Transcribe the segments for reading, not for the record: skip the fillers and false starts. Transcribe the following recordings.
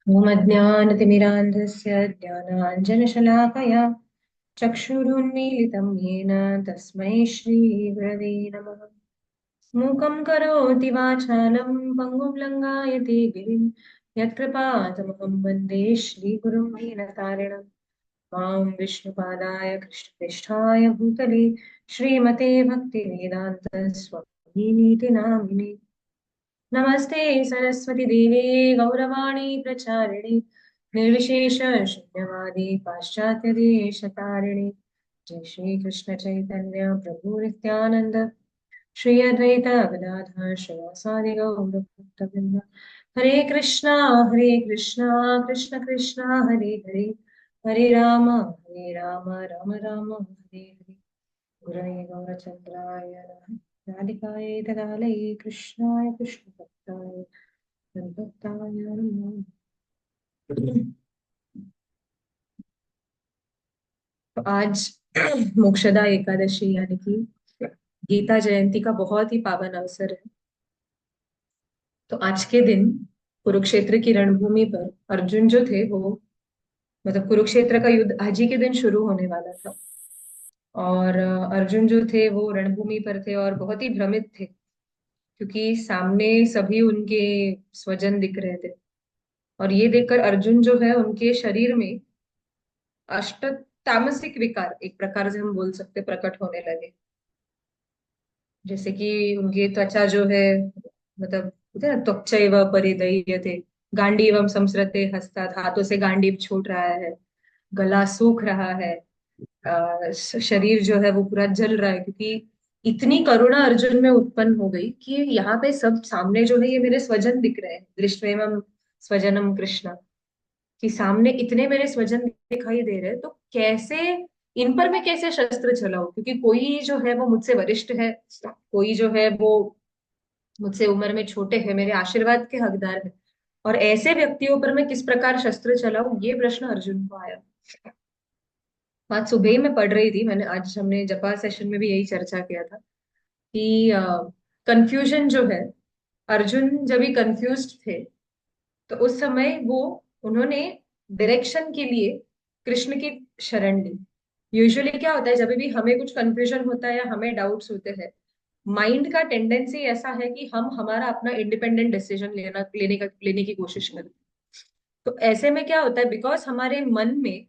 धूमज्ञानतिमिरान्धस्य ज्ञानाञ्जनशलाकया चक्षुरुन्मीलितं येन तस्मै श्रीगुरवे नमः। मूकं करोति वाचालं पङ्गुं लङ्घयते गिरिं यत्कृपातमहं वन्दे श्रीगुरुं दीनतारिणम्। मां विष्णुपादाय कृष्णपृष्ठाय भूतले श्रीमते भक्तिवेदान्त स्वामिनीति नामिने। नमस्ते सरस्वती देवे गौरवाणी प्रचारिणे निर्विशेष शून्यवादी पाश्चात्य देशतारिणे। जय श्री कृष्ण चैतन्य प्रभु नित्यानंद श्री अद्वैत गदाधर श्रीवासादि गौर भक्तवृंद। हरे कृष्णा कृष्ण कृष्णा हरे हरे हरे राम राम राम हरे हरे। गुरवे गौरचन्द्राय राधिकायै तदालये कृष्णाय कृष्णभक्ताय तद्भक्ताय नमः। तो आज मोक्षदा एकादशी यानी कि गीता जयंती का बहुत ही पावन अवसर है। तो आज के दिन कुरुक्षेत्र की रणभूमि पर अर्जुन जो थे वो मतलब कुरुक्षेत्र का युद्ध आज ही के दिन शुरू होने वाला था। और अर्जुन जो थे वो रणभूमि पर थे और बहुत ही भ्रमित थे क्योंकि सामने सभी उनके स्वजन दिख रहे थे। और ये देखकर अर्जुन जो है उनके शरीर में अष्ट तामसिक विकार एक प्रकार से हम बोल सकते प्रकट होने लगे। जैसे कि उनकी त्वचा जो है मतलब होते हैं ना, त्वचैव परिदह्यते गांडीवम संसृते हस्तात्, हाथों से गांडीव छूट रहा है, गला सूख रहा है, शरीर जो है वो पूरा जल रहा है क्योंकि इतनी करुणा अर्जुन में उत्पन्न हो गई कि यहाँ पे सब सामने जो है ये मेरे स्वजन दिख रहे हैं, दृष्टवेमम स्वजनम कृष्ण, कि सामने इतने मेरे स्वजन दिखाई दे रहे हैं तो कैसे इन पर मैं कैसे शस्त्र चलाऊं, क्योंकि कोई जो है वो मुझसे वरिष्ठ है, कोई जो है वो मुझसे उम्र में छोटे हैं, मेरे आशीर्वाद के हकदार हैं, और ऐसे व्यक्तियों पर मैं किस प्रकार शस्त्र चलाऊं, ये प्रश्न अर्जुन को आया। आज सुबह ही मैं पढ़ रही थी, मैंने आज हमने जपा सेशन में भी यही चर्चा किया था कि कंफ्यूजन जो है, अर्जुन जब भी कंफ्यूज थे तो उस समय वो उन्होंने डायरेक्शन के लिए कृष्ण की शरण ली। यूजुअली क्या होता है जब भी हमें कुछ कंफ्यूजन होता है या हमें डाउट्स होते हैं, माइंड का टेंडेंसी ऐसा है कि हम हमारा अपना इंडिपेंडेंट डिसीजन लेने की कोशिश करते हैं। तो ऐसे में क्या होता है, बिकॉज हमारे मन में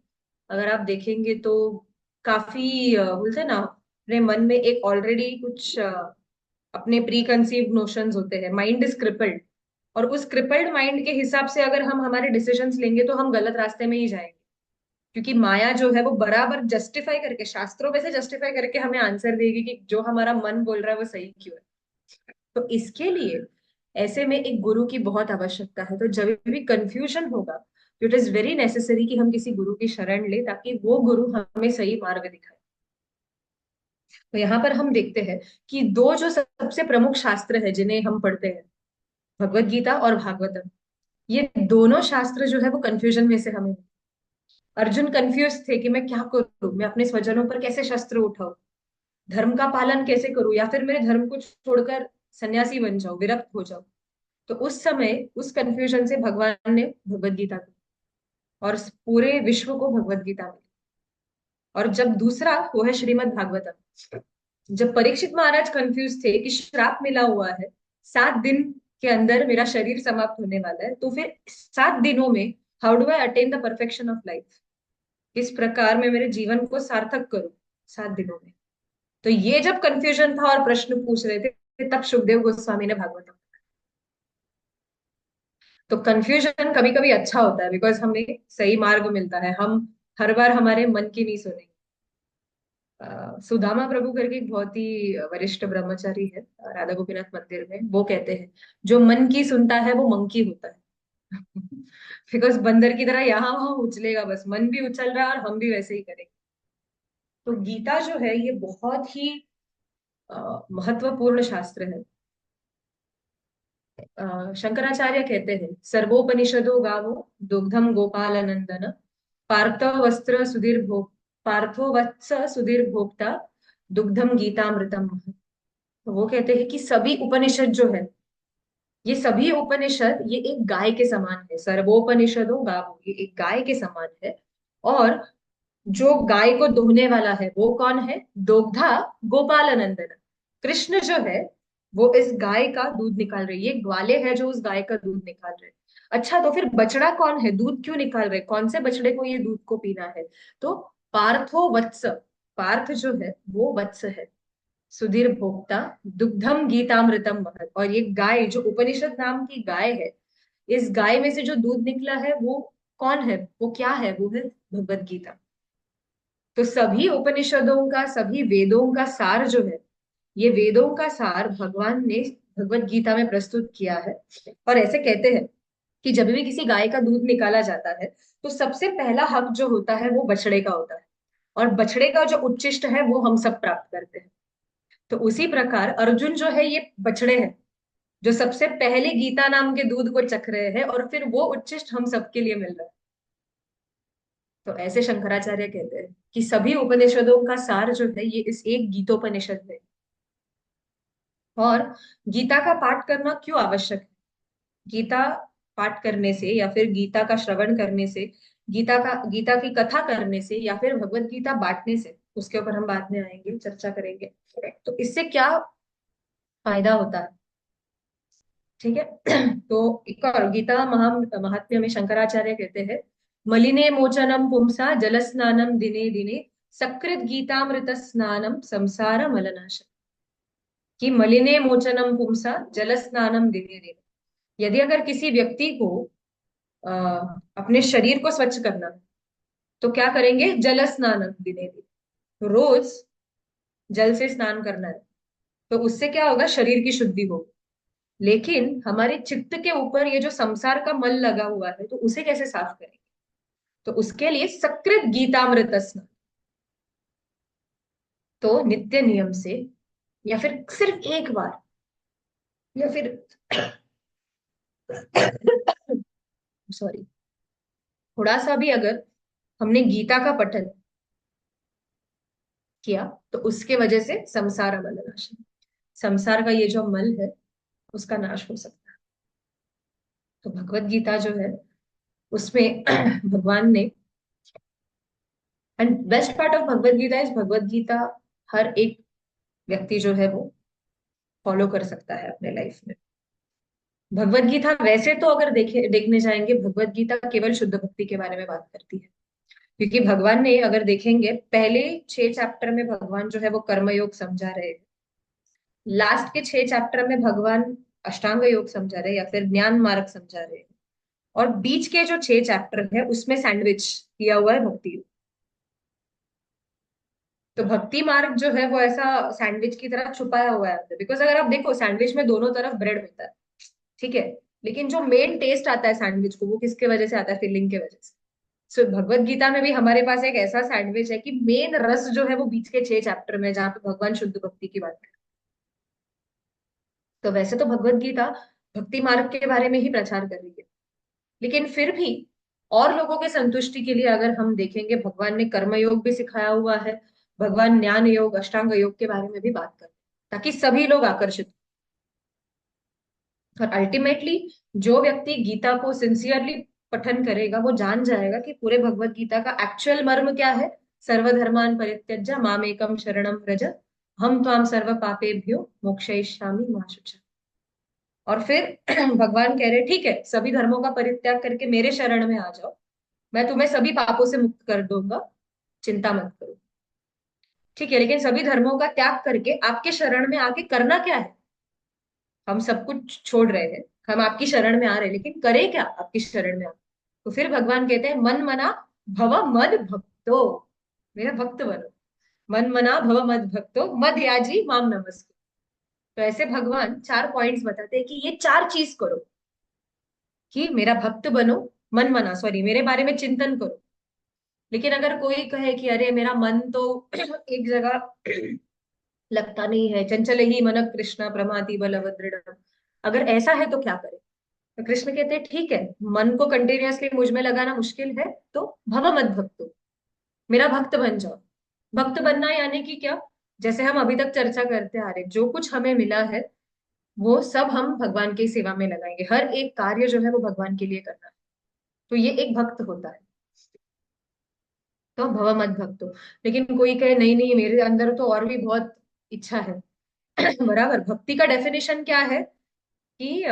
अगर आप देखेंगे तो काफी बोलते हैं ना, अपने मन में एक ऑलरेडी कुछ अपने प्री कंसीव्ड नोशंस होते हैं, माइंड इज क्रिपल्ड। और उस क्रिपल्ड माइंड के हिसाब से अगर हम हमारे डिसीजंस लेंगे तो हम गलत रास्ते में ही जाएंगे, क्योंकि माया जो है वो बराबर जस्टिफाई करके शास्त्रों में से जस्टिफाई करके हमें आंसर देगी कि जो हमारा मन बोल रहा है वो सही क्यों है। तो इसके लिए ऐसे में एक गुरु की बहुत आवश्यकता है। तो जब भी कंफ्यूजन होगा तो इट इज वेरी नेसेसरी कि हम किसी गुरु की शरण ले ताकि वो गुरु हमें सही मार्ग दिखाए। तो यहाँ पर हम देखते हैं कि दो जो सबसे प्रमुख शास्त्र है जिन्हें हम पढ़ते हैं, भगवत गीता और भागवतम, ये दोनों शास्त्र जो है वो कंफ्यूजन में से हमें, अर्जुन कंफ्यूज थे कि मैं क्या करूं, मैं अपने स्वजनों पर कैसे शस्त्र उठाऊं, धर्म का पालन कैसे करूं, या फिर मेरे धर्म को छोड़कर सन्यासी बन जाऊं, विरक्त हो जाऊं। तो उस समय उस कंफ्यूजन से भगवान ने भगवत गीता दी और पूरे विश्व को भगवत गीता मिली। और जब दूसरा वो है श्रीमद् भागवतम, जब परीक्षित महाराज कंफ्यूज थे कि श्राप मिला हुआ है, 7 दिन के अंदर मेरा शरीर समाप्त होने वाला है, तो फिर 7 दिनों में how do I attain the perfection of life, किस प्रकार मैं मेरे जीवन को सार्थक करूं 7 दिनों में। तो ये जब कंफ्यूजन था और प्रश्न पूछ रहे थे तब सुखदेव गोस्वामी ने भागवतम। तो कंफ्यूजन कभी कभी अच्छा होता है बिकॉज हमें सही मार्ग मिलता है, हम हर बार हमारे मन की नहीं सुनेंगे। सुदामा प्रभु करके एक बहुत ही वरिष्ठ ब्रह्मचारी है राधा गोपीनाथ मंदिर में, वो कहते हैं जो मन की सुनता है वो मंकी होता है। बिकॉज बंदर की तरह यहाँ वहां उछलेगा, बस मन भी उछल रहा है और हम भी वैसे ही करेंगे। तो गीता जो है ये बहुत ही महत्वपूर्ण शास्त्र है। शंकराचार्य कहते हैं सर्वोपनिषदो गावो दुग्धम गोपाल नंदन पार्थो वस्त्र सुधीर भोग पार्थो वत्स सुधीर भोक्ता दुग्धम गीतामृतम। तो वो कहते हैं कि सभी उपनिषद जो है ये सभी उपनिषद ये एक गाय के समान है, सर्वोपनिषदों गावो, ये एक गाय के समान है। और जो गाय को दोहने वाला है वो कौन है? दोग्धा गोपाल नंदन, कृष्ण जो है वो इस गाय का दूध निकाल रहे, ये ग्वाले है जो उस गाय का दूध निकाल रहे। अच्छा, तो फिर बछड़ा कौन है? दूध क्यों निकाल रहे? कौन से बछड़े को ये दूध को पीना है? तो पार्थो वत्स, पार्थ जो है वो वत्स है, सुधीर भोक्ता, दुग्धम गीतामृतम महत। और ये गाय जो उपनिषद नाम की गाय है, इस गाय में से जो दूध निकला है वो कौन है? वो क्या है? वो है भगवत गीता। तो सभी उपनिषदों का, सभी वेदों का सार जो है, ये वेदों का सार भगवान ने भगवत गीता में प्रस्तुत किया है। और ऐसे कहते हैं कि जब भी किसी गाय का दूध निकाला जाता है तो सबसे पहला हक जो होता है वो बछड़े का होता है, और बछड़े का जो उच्चिष्ट है वो हम सब प्राप्त करते हैं। तो उसी प्रकार अर्जुन जो है ये बछड़े हैं जो सबसे पहले गीता नाम के दूध को चख रहे हैं, और फिर वो उच्चिष्ट हम सबके लिए मिल रहा है। तो ऐसे शंकराचार्य कहते हैं कि सभी उपनिषदों का सार जो है ये इस एक गीतोपनिषद में। और गीता का पाठ करना क्यों आवश्यक है? गीता पाठ करने से या फिर गीता का श्रवण करने से, गीता की कथा करने से, या फिर भगवत गीता बांटने से, उसके ऊपर हम बाद में आएंगे, चर्चा करेंगे। तो इससे क्या फायदा होता है? ठीक है। तो एक और गीता महात्म्य में शंकराचार्य कहते हैं, मलिने मोचनम पुंसा जल स्नानम दिने दिने सकृत गीतामृत स्नानम संसार मलनाश। कि मलिने मोचनम पुंसा जल स्नानम दिने दिने, यदि अगर किसी व्यक्ति को अ, अपने शरीर को स्वच्छ करना है तो क्या करेंगे? जल स्नानम दिने दिने, तो रोज जल से स्नान करना है, तो उससे क्या होगा? शरीर की शुद्धि होगी। लेकिन हमारे चित्त के ऊपर ये जो संसार का मल लगा हुआ है, तो उसे कैसे साफ करेंगे? तो उसके लिए सकृत गीतामृत स्नान, तो नित्य नियम से, या फिर सिर्फ एक बार, या फिर सॉरी, थोड़ा सा भी अगर हमने गीता का पठन किया तो उसके वजह से संसार मल नाश, संसार का ये जो मल है उसका नाश हो सकता है। तो भगवत गीता जो है उसमें भगवान ने, and best part of Bhagavad Gita is, Bhagavad Gita हर एक व्यक्ति जो है वो फॉलो कर सकता है अपने लाइफ में। भगवत गीता वैसे तो अगर देखे देखने जाएंगे, भगवत गीता केवल शुद्ध भक्ति के बारे में बात करती है, क्योंकि भगवान ने, अगर देखेंगे पहले 6 चैप्टर में भगवान जो है वो कर्मयोग समझा रहे हैं, लास्ट के 6 चैप्टर में भगवान अष्टांग योग समझा रहे हैं या फिर ज्ञान मार्ग समझा रहे हैं, और बीच के जो 6 चैप्टर है उसमें सैंडविच किया हुआ है भक्ति योग। तो भक्ति मार्ग जो है वो ऐसा सैंडविच की तरह छुपाया हुआ है, बिकॉज अगर आप देखो सैंडविच में दोनों तरफ ब्रेड होता है, ठीक है, लेकिन जो मेन टेस्ट आता है सैंडविच को वो किसके वजह से आता है? फिलिंग के वजह से। सो भगवत गीता में भी हमारे पास एक ऐसा सैंडविच है कि मेन रस जो है वो बीच के 6 चैप्टर में, जहाँ पे भगवान शुद्ध भक्ति की बात करें। तो वैसे तो भगवत गीता भक्ति मार्ग के बारे में ही प्रचार कर रही है, लेकिन फिर भी और लोगों के संतुष्टि के लिए अगर हम देखेंगे, भगवान ने कर्म योग भी सिखाया हुआ है, भगवान ज्ञान योग, अष्टांग योग के बारे में भी बात करें, ताकि सभी लोग आकर्षित हो। और अल्टीमेटली जो व्यक्ति गीता को सिंसियरली पठन करेगा वो जान जाएगा कि पूरे भगवत गीता का एक्चुअल मर्म क्या है। सर्वधर्मान परित्यज्य मामेकम शरणम व्रज, हम त्वाम सर्व पापेभ्यो मोक्षयिष्यामि मा शुचः। और फिर भगवान कह रहे ठीक है, सभी धर्मों का परित्याग करके मेरे शरण में आ जाओ, मैं तुम्हें सभी पापों से मुक्त कर दूंगा, चिंता मत करो। ठीक है, लेकिन सभी धर्मों का त्याग करके आपके शरण में आके करना क्या है? हम सब कुछ छोड़ रहे हैं, हम आपकी शरण में आ रहे हैं, लेकिन करें क्या आपकी शरण में आके? तो फिर भगवान कहते हैं, मन मना भव मद भक्तो, मेरा भक्त बनो। मन मना भव मद भक्तो मद याजी माम नमस्ते। तो ऐसे भगवान 4 पॉइंट्स बताते हैं कि ये 4 चीज करो, कि मेरा भक्त बनो, मन मना, सॉरी, मेरे बारे में चिंतन करो। लेकिन अगर कोई कहे कि अरे मेरा मन तो एक जगह लगता नहीं है, चंचल ही मन कृष्ण प्रमाति बलवदृढ़, अगर ऐसा है तो क्या करें? तो कृष्ण कहते हैं ठीक है, मन को कंटिन्यूअसली मुझ में लगाना मुश्किल है, तो भव मत भक्तो, मेरा भक्त बन जाओ। भक्त बनना यानी कि क्या? जैसे हम अभी तक चर्चा करते आ रहे, जो कुछ हमें मिला है वो सब हम भगवान की सेवा में लगाएंगे, हर एक कार्य जो है वो भगवान के लिए करना है। तो ये एक भक्त होता है। तो भव मत भक्तो। लेकिन कोई कहे नहीं नहीं, मेरे अंदर तो और भी बहुत इच्छा है। बराबर, भक्ति का डेफिनेशन क्या है कि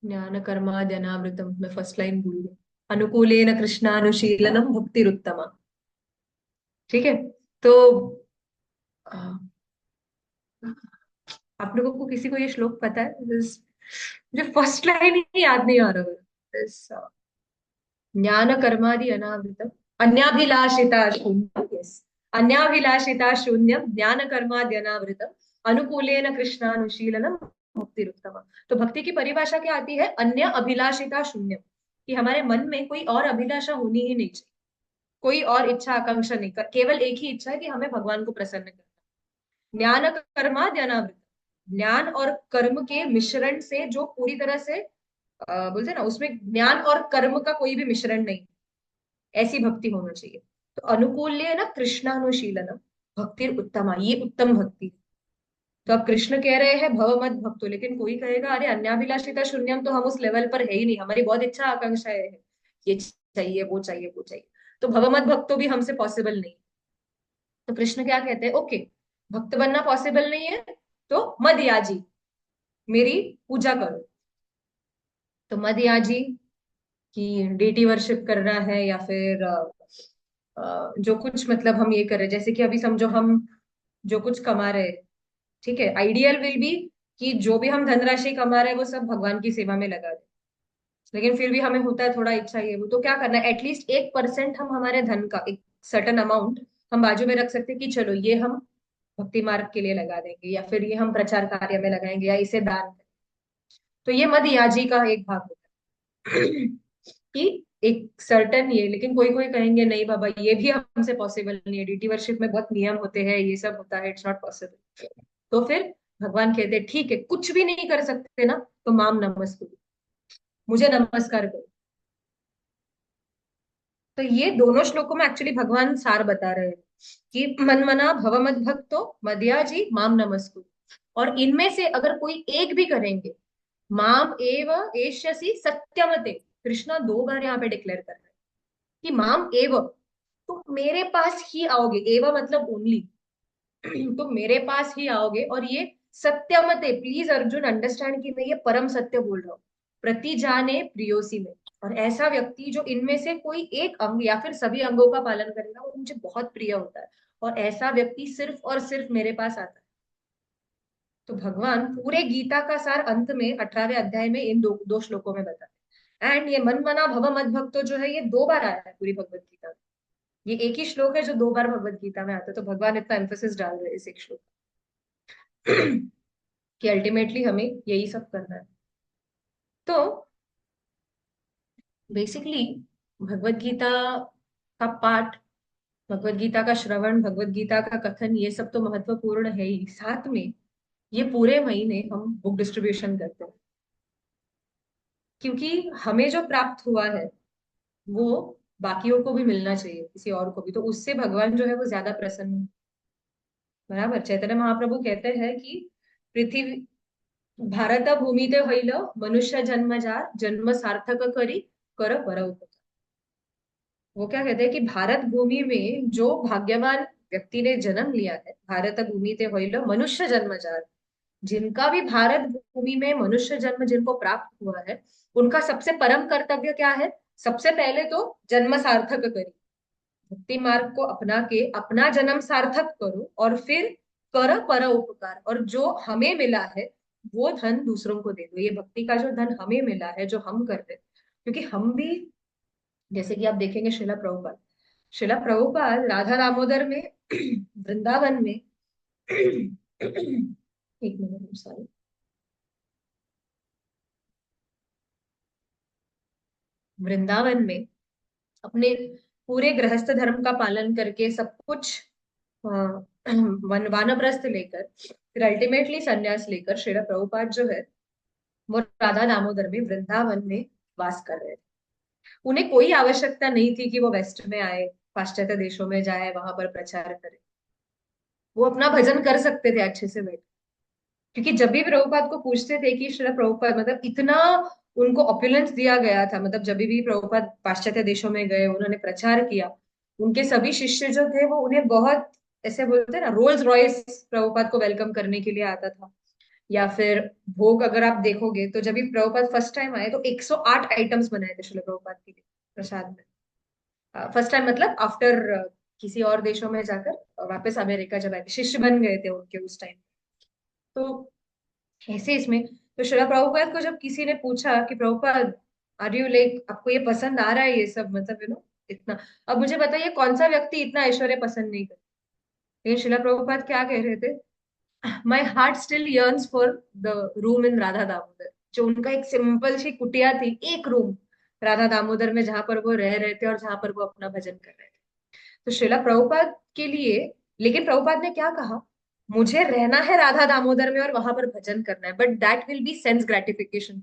ज्ञान कर्माद्यनावृतम, मैं फर्स्ट लाइन भूल गई। अनुकूलेन कृष्णानुशीलनम भक्तिरुत्तमा। ठीक है। तो अ, आप लोगों को किसी को ये श्लोक पता है? मुझे फर्स्ट लाइन ही याद नहीं आ रहा है। ज्ञान कर्मादि अनावृतम अन्याभिलाषिता शून्यम, यस, अन्याभिलाषिता शून्यम ज्ञान कर्मादि अनावृतम अनुकूलेन कृष्णानुशीलनम भक्तिरुत्तम। तो भक्ति की परिभाषा क्या आती है? अन्य अभिलाषिता शून्यम, कि हमारे मन में कोई और अभिलाषा होनी ही नहीं चाहिए, कोई और इच्छा आकांक्षा नहीं कर, केवल एक ही इच्छा है कि हमें भगवान को प्रसन्न करना। ज्ञान कर्मादि अनावृतम, ज्ञान और कर्म के मिश्रण से जो पूरी तरह से बोलते हैं ना, उसमें ज्ञान और कर्म का कोई भी मिश्रण नहीं, ऐसी भक्ति होना चाहिए। तो अनुकूल्य ना कृष्णानुशीलनम भक्ति उत्तमा, ये उत्तम भक्ति है। तो अब कृष्ण कह रहे हैं भव मत भक्तो, लेकिन कोई कहेगा अरे अन्याभिलाषिता शून्यम, तो हम उस लेवल पर है ही नहीं, हमारी बहुत इच्छा आकांक्षाएं है, ये चाहिए वो चाहिए वो चाहिए, तो भव मत भक्तो भी हमसे पॉसिबल नहीं। तो कृष्ण क्या कहते हैं? ओके, भक्त बनना पॉसिबल नहीं है, तो मद याजी, मेरी पूजा करो। तो मद याजी की डेटी वर्शिप करना है, या फिर जो कुछ मतलब हम ये कर रहे हैं, जैसे कि अभी समझो हम जो कुछ कमा रहे हैं, ठीक है, आइडियल विल बी कि जो भी हम धनराशि कमा रहे हैं वो सब भगवान की सेवा में लगा दें। लेकिन फिर भी हमें होता है थोड़ा इच्छा, ये वो, तो क्या करना है, एटलीस्ट 1% हम हमारे धन का एक सर्टन अमाउंट हम बाजू में रख सकते हैं कि चलो ये हम भक्ति मार्ग के लिए लगा देंगे, या फिर ये हम प्रचार कार्य में लगाएंगे, या इसे दान करें। तो ये मद याजी का एक भाग होता है। कि एक सर्टन ये, लेकिन कोई कोई कहेंगे नहीं बाबा, ये भी हमसे पॉसिबल नहीं है, ड्यूटी वर्शिप में बहुत नियम होते हैं, ये सब होता है, इट्स नॉट पॉसिबल। तो फिर भगवान कहते हैं ठीक है, कुछ भी नहीं कर सकते ना, तो माम नमस्कुरु, मुझे नमस्कार करो। तो ये दोनों श्लोकों में एक्चुअली भगवान सार बता रहे हैं कि मन मना भव मद भक्तो मदया जी माम नमस्कुरु। और इनमें से अगर कोई एक भी करेंगे, माम एव एष्यसि सत्यमते, कृष्णा 2 बार यहाँ पे डिक्लेयर कर रहे हैं कि माम एव, तो मेरे पास ही आओगे, एव मतलब ओनली। तो मेरे पास ही आओगे, और ये सत्यमते, प्लीज अर्जुन अंडरस्टैंड कि मैं ये परम सत्य बोल रहा हूँ, प्रति जाने प्रियोसी में। और ऐसा व्यक्ति जो इनमें से कोई एक अंग या फिर सभी अंगों का पालन करेगा, वो मुझे बहुत प्रिय होता है, और ऐसा व्यक्ति सिर्फ और सिर्फ मेरे पास आता है। तो भगवान पूरे गीता का सार अंत में 18वें अध्याय में इन दो दो श्लोकों में बताते हैं। एंड ये मन मना भव मद भक्तो जो है, ये 2 बार आया है पूरी भगवत गीता में। ये एक ही श्लोक है जो 2 बार भगवत गीता में आता है, तो भगवान इतना एम्फोसिस डाल रहे हैं इस एक श्लोक कि अल्टीमेटली हमें यही सब करना है। तो बेसिकली भगवत गीता का पाठ, भगवत गीता का श्रवण, भगवत गीता का कथन, ये सब तो महत्वपूर्ण है ही, साथ में ये पूरे महीने हम बुक डिस्ट्रीब्यूशन करते हैं, क्योंकि हमें जो प्राप्त हुआ है वो बाकियों को भी मिलना चाहिए, किसी और को भी, तो उससे भगवान जो है वो ज्यादा प्रसन्न। बराबर, चैतन्य महाप्रभु कहते हैं कि पृथ्वी भारत भूमिते होइल मनुष्य जन्म जार जन्म सार्थक करी कर पर उपकार। वो क्या कहते हैं कि भारत भूमि में जो भाग्यवान व्यक्ति ने जन्म लिया है, भारत भूमि ते होइल मनुष्य जन्म जार, जिनका भी भारत भूमि में मनुष्य जन्म जिनको प्राप्त हुआ है, उनका सबसे परम कर्तव्य क्या है? सबसे पहले तो जन्म सार्थक करी, भक्ति मार्ग को अपना के अपना जन्म सार्थक करो, और फिर कर पर उपकार, और जो हमें मिला है वो धन दूसरों को दे दो। ये भक्ति का जो धन हमें मिला है, जो हम कर रहे हैं, क्योंकि हम भी, जैसे कि आप देखेंगे शिला प्रभुपाद राधा दामोदर में वृंदावन में एक मिनट सॉरी, वृंदावन में अपने पूरे गृहस्थ धर्म का पालन करके सब कुछ वानप्रस्थ लेकर फिर अल्टीमेटली संन्यास लेकर श्रील प्रभुपाद जो है वो राधा दामोदर में वृंदावन में वास कर रहे थे। उन्हें कोई आवश्यकता नहीं थी कि वो वेस्ट में आए, पाश्चात्य देशों में जाए, वहां पर प्रचार करे। वो अपना भजन कर सकते थे अच्छे से बैठ। क्योंकि जब भी प्रभुपाद को पूछते थे कि श्रील प्रभुपाद मतलब इतना उनको ऑपुलेंस दिया गया था, मतलब जब भी प्रभुपाद पाश्चात्य देशों में गए उन्होंने प्रचार किया, उनके सभी शिष्य जो थे वो उन्हें बहुत ऐसे बोलते हैं ना, रोल्स रॉयस प्रभुपाद को वेलकम करने के लिए आता था। या फिर भोग अगर आप देखोगे तो जब भी प्रभुपाद फर्स्ट टाइम आए तो 108 आइटम्स बनाए थे श्रील प्रभुपाद के लिए प्रसाद में। फर्स्ट टाइम मतलब आफ्टर किसी और देशों में जाकर वापस अमेरिका जब आए थे, शिष्य बन गए थे उनके उस टाइम। तो ऐसे इसमें तो श्रीला प्रभुपाद को जब किसी ने पूछा कि प्रभुपाद आर यू लाइक, आपको ये पसंद आ रहा है ये सब, मतलब इतना, अब मुझे बताइए कौन सा व्यक्ति इतना ऐश्वर्य पसंद नहीं करता। लेकिन श्रीला प्रभुपाद क्या कह रहे थे, my heart still yearns for the room in Radha Damodar. जो उनका एक सिंपल सी कुटिया थी, एक रूम राधा दामोदर में, जहां पर वो रह रहे थे और जहां पर वो अपना भजन कर रहे थे। तो श्रीला प्रभुपाद के लिए, लेकिन प्रभुपाद ने क्या कहा, मुझे रहना है राधा दामोदर में और वहां पर भजन करना है, but that will be sense gratification.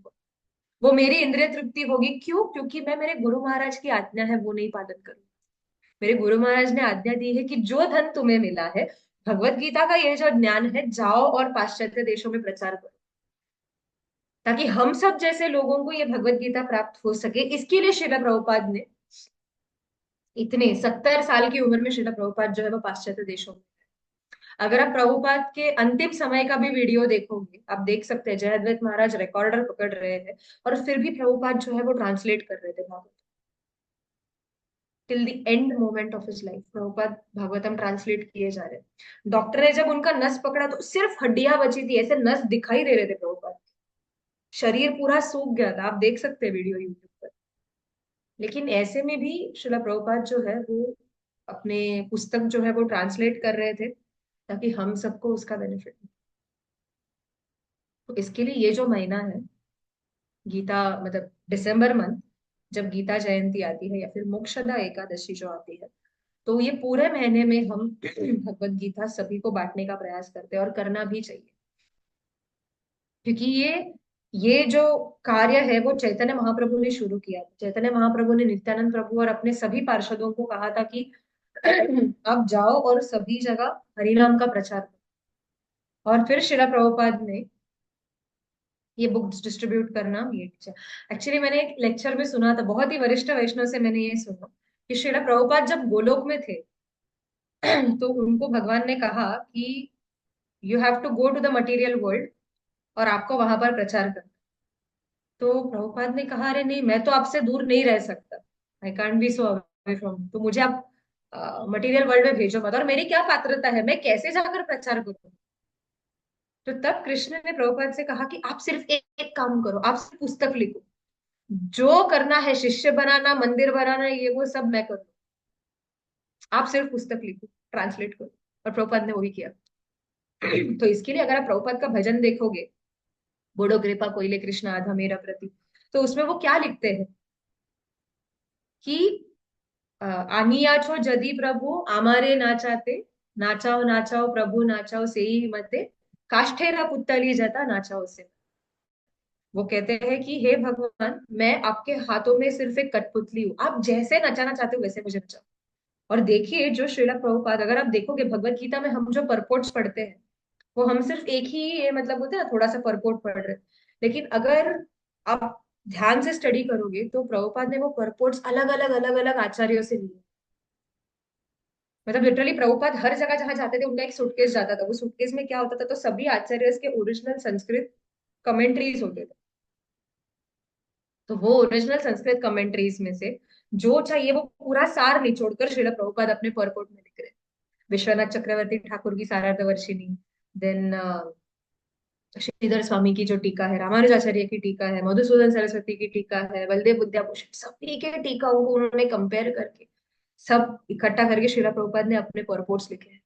वो मेरी इंद्रिय तृप्ति होगी, क्यों? क्योंकि मैं मेरे गुरु महाराज की आज्ञा है वो नहीं पालन करूँ। मेरे गुरु महाराज ने आज्ञा दी है कि जो धन तुम्हें मिला है, भगवत गीता का ये जो ज्ञान है, जाओ और पाश्चात्य देशों में प्रचार करो, ताकि हम सब जैसे लोगों को ये भगवत गीता प्राप्त हो सके। इसके लिए श्रीला प्रभुपाद ने इतने 70 साल की उम्र में श्रीला प्रभुपाद जो है वो पाश्चात्य देशों में। अगर आप प्रभुपाद के अंतिम समय का भी वीडियो देखोगे, आप देख सकते हैं जयद्वैत महाराज रिकॉर्डर पकड़ रहे हैं और फिर भी प्रभुपाद जो है वो ट्रांसलेट कर रहे थे Bhagavat. Till the end moment of his life Prabhupada Bhagavatam translate किए जा रहे हैं। डॉक्टर ने जब उनका नस पकड़ा तो सिर्फ हड्डियां बची थी, ऐसे नस दिखाई दे रहे थे प्रभुपाद। शरीर पूरा सूख गया था, आप देख सकते हैं वीडियो यूट्यूब पर। लेकिन ऐसे में भी श्रीला प्रभुपाद जो है वो अपने पुस्तक जो है वो ट्रांसलेट कर रहे थे, ताकि हम सबको उसका बेनिफिट मिले। तो इसके लिए ये जो महीना है, गीता मतलब दिसंबर मंथ, जब गीता जयंती आती है या फिर मोक्षदा एकादशी जो आती है, तो ये पूरे महीने में हम भगवत गीता सभी को बांटने का प्रयास करते हैं, और करना भी चाहिए। क्योंकि ये जो कार्य है वो चैतन्य महाप्रभु ने शुरू किया। चैतन्य महाप्रभु ने नित्यानंद प्रभु और अपने सभी पार्षदों को कहा था कि आप जाओ और सभी जगह हरिनाम का प्रचार करो। और फिर श्रीला प्रभुपाद ने ये बुक्स डिस्ट्रीब्यूट करना ये। एक्चुअली मैंने एक लेक्चर में सुना था, बहुत ही वरिष्ठ वैष्णव से मैंने ये सुना कि श्रीला प्रभुपाद जब गोलोक में थे तो उनको भगवान ने कहा कि you have to go to the material world और आपको वहां पर प्रचार करना। तो प्रभुपाद ने कहा, अरे नहीं, मैं तो आपसे दूर नहीं रह सकता, I can't be so away from, तो मुझे आप मटेरियल वर्ल्ड में भेजो मत, और मेरी क्या पात्रता है, मैं कैसे जाकर प्रचार करूं। तो तब कृष्ण ने प्रभुपाद से कहा कि आप सिर्फ एक काम करो, आप सिर्फ पुस्तक लिखो, जो करना है शिष्य बनाना मंदिर बनाना ये वो सब मैं करूँ, आप सिर्फ पुस्तक लिखो, ट्रांसलेट करो। और प्रभुपाद ने वही किया। तो इसके लिए अगर आप प्रभुपाद का भजन देखोगे, बड़ो कृपा कोइले कृष्ण आधा मेरा प्रति, तो उसमें वो क्या लिखते हैं कि आनिया छो जदि प्रभु आमारे नाचाते, नाचाओ नाचाओ प्रभु नाचाओ से ही मते, काष्ठेरा पुत्तली जता नाचाओ से। वो कहते हैं कि हे भगवान, मैं आपके हाथों में सिर्फ एक कठपुतली हूँ, आप जैसे नचाना चाहते हो वैसे मुझे नचाओ। और देखिए जो श्रीला प्रभुपाद, अगर आप देखोगे भगवत गीता में हम जो परपोर्ट्स पढ़ते हैं, वो हम सिर्फ एक ही मतलब होता है ना, थोड़ा सा परपोर्ट पढ़ रहे हैं। लेकिन अगर आप ध्यान से स्टडी करोगे तो प्रभुपाद ने वो परपोर्ट्स अलग अलग आचार्यों से लिए। मतलब लिटरली प्रभुपाद हर जगह जहां जाते थे उनका एक सूटकेस जाता था, वो सूटकेस में क्या होता था, तो सभी आचार्य के ओरिजिनल संस्कृत कमेंट्रीज होते थे। तो वो ओरिजिनल संस्कृत कमेंट्रीज में से जो चाहिए वो पूरा सार निचोड़कर श्रीला प्रभुपाद अपने परपोर्ट में लिख रहे हैं। विश्वनाथ चक्रवर्ती ठाकुर की सारार्थ वर्षिणी, देन श्रीधर स्वामी की जो टीका है, रामानुजाचार्य की टीका है, मधुसूदन सरस्वती की टीका है, बलदेव विद्याभूषण, सभी के टीकाओं को उन्होंने कंपेयर करके सब इकट्ठा करके श्रीला प्रभुपाद ने अपने परपोर्ट्स लिखे हैं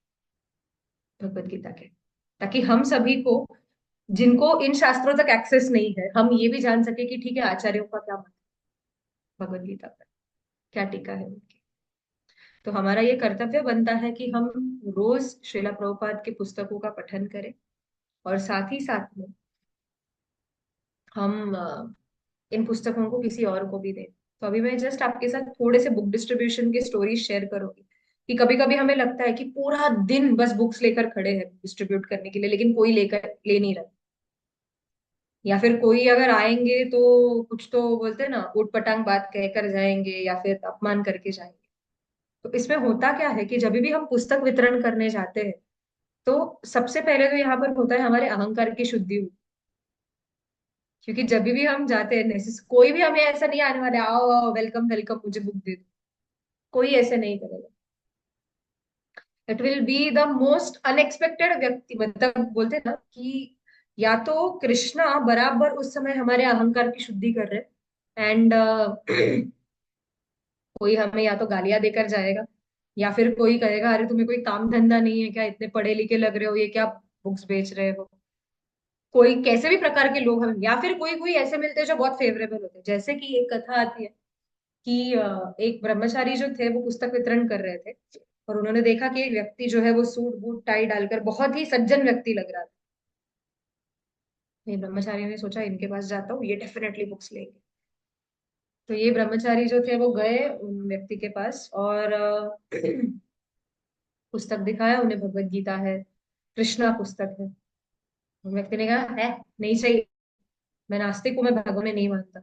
भगवत गीता के, ताकि हम सभी को, जिनको इन शास्त्रों तक एक्सेस नहीं है, हम ये भी जान सके कि ठीक है आचार्यों का क्या मत भगवत गीता पर, क्या टीका है उनकी। तो हमारा ये कर्तव्य बनता है कि हम रोज श्रीला प्रभुपाद के पुस्तकों का पठन करें, और साथ ही साथ में हम इन पुस्तकों को किसी और को भी दें। तो अभी मैं जस्ट आपके साथ थोड़े से बुक डिस्ट्रीब्यूशन की स्टोरी शेयर करूंगी। कि कभी कभी हमें लगता है कि पूरा दिन बस बुक्स लेकर खड़े हैं डिस्ट्रीब्यूट करने के लिए, लेकिन कोई लेकर ले नहीं रहा। या फिर कोई अगर आएंगे तो कुछ तो बोलते हैं ना, उठ पटांग बात कहकर जाएंगे या फिर अपमान करके जाएंगे। तो इसमें होता क्या है कि जब भी हम पुस्तक वितरण करने जाते हैं, तो सबसे पहले तो यहाँ पर होता है हमारे अहंकार की शुद्धि। क्योंकि जब भी हम जाते हैं कोई भी हमें ऐसा नहीं आने वाला, आओ आओ वेलकम वेलकम मुझे बुक दे दो। कोई ऐसे नहीं करेगा। It will be the most unexpected व्यक्ति, मतलब बोलते हैं ना कि या तो कृष्णा बराबर उस समय हमारे अहंकार की शुद्धि कर रहे, एंड कोई हमें या तो गालियां देकर जाएगा, या फिर कोई कहेगा अरे तुम्हें कोई काम धंधा नहीं है क्या, इतने पढ़े लिखे लग रहे हो, ये क्या बुक्स बेच रहे हो। कोई कैसे भी प्रकार के लोग हमें, या फिर कोई कोई ऐसे मिलते हैं जो बहुत फेवरेबल होते हैं। जैसे कि एक कथा आती है कि एक ब्रह्मचारी जो थे वो पुस्तक वितरण कर रहे थे, और उन्होंने देखा कि एक व्यक्ति जो है वो सूट बूट टाई डालकर बहुत ही सज्जन व्यक्ति लग रहा था। ये ब्रह्मचारी ने सोचा इनके पास जाता हूँ, ये डेफिनेटली बुक्स लेंगे। तो ये ब्रह्मचारी जो थे वो गए उन व्यक्ति के पास, और पुस्तक दिखाया उन्हें, भगवत गीता है, कृष्णा पुस्तक है। उन व्यक्ति ने कहा है नहीं चाहिए, मैं नास्तिक हूं, मैं भगवान में नहीं मानता।